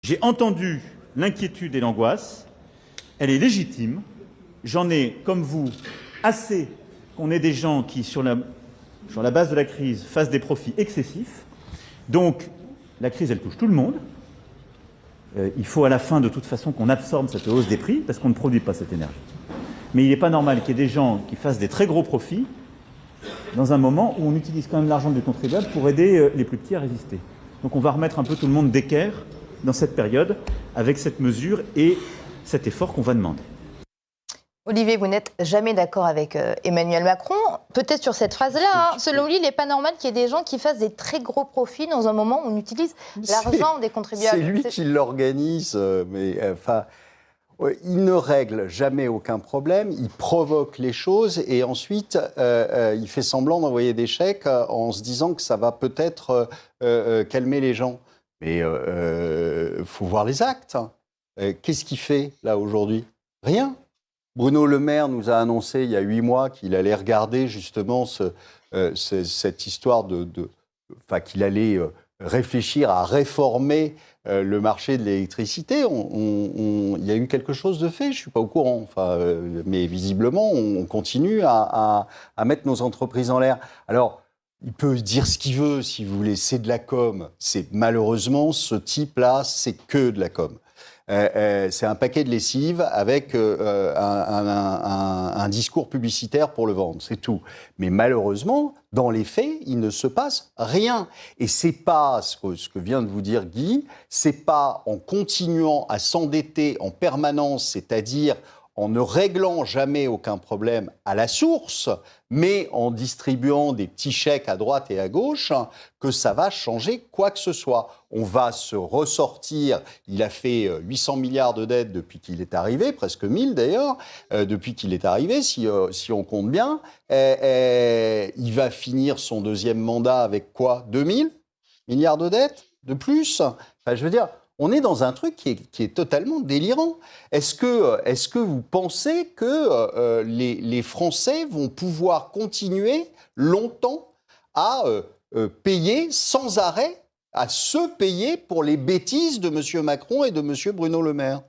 J'ai entendu l'inquiétude et l'angoisse. Elle est légitime. J'en ai, comme vous, assez qu'on ait des gens qui, sur la base de la crise, fassent des profits excessifs. Donc, la crise, elle touche tout le monde. Il faut à la fin, de toute façon, qu'on absorbe cette hausse des prix, parce qu'on ne produit pas cette énergie. Mais il n'est pas normal qu'il y ait des gens qui fassent des très gros profits dans un moment où on utilise quand même l'argent du contribuable pour aider les plus petits à résister. Donc on va remettre un peu tout le monde d'équerre dans cette période avec cette mesure et cet effort qu'on va demander. Olivier, vous n'êtes jamais d'accord avec Emmanuel Macron. Peut-être sur cette phrase-là, selon lui, il n'est pas normal qu'il y ait des gens qui fassent des très gros profits dans un moment où on utilise l'argent des contribuables. C'est lui qui l'organise, mais enfin, il ne règle jamais aucun problème, il provoque les choses et ensuite il fait semblant d'envoyer des chèques en se disant que ça va peut-être calmer les gens. Mais faut voir les actes. Qu'est-ce qu'il fait là aujourd'hui? Rien. Bruno Le Maire nous a annoncé il y a 8 mois qu'il allait regarder justement cette histoire enfin, qu'il allait réfléchir à réformer le marché de l'électricité. Il y a eu quelque chose de fait, je ne suis pas au courant. Enfin, mais visiblement, on continue à mettre nos entreprises en l'air. Alors, il peut dire ce qu'il veut, si vous voulez, c'est de la com. Malheureusement, ce type-là, c'est que de la com. C'est un paquet de lessive avec un discours publicitaire pour le vendre, c'est tout. Mais malheureusement, dans les faits, il ne se passe rien. Et c'est pas ce que vient de vous dire Guy, c'est pas en continuant à s'endetter en permanence, c'est-à-dire en ne réglant jamais aucun problème à la source, mais en distribuant des petits chèques à droite et à gauche, que ça va changer quoi que ce soit. On va se ressortir, il a fait 800 milliards de dettes depuis qu'il est arrivé, presque 1000 d'ailleurs, depuis qu'il est arrivé, si on compte bien. Il va finir son deuxième mandat avec quoi? 2000 milliards de dettes de plus? Enfin, je veux dire, on est dans un truc qui est totalement délirant. Est-ce que vous pensez que les Français vont pouvoir continuer longtemps à payer sans arrêt, à se payer pour les bêtises de M. Macron et de M. Bruno Le Maire?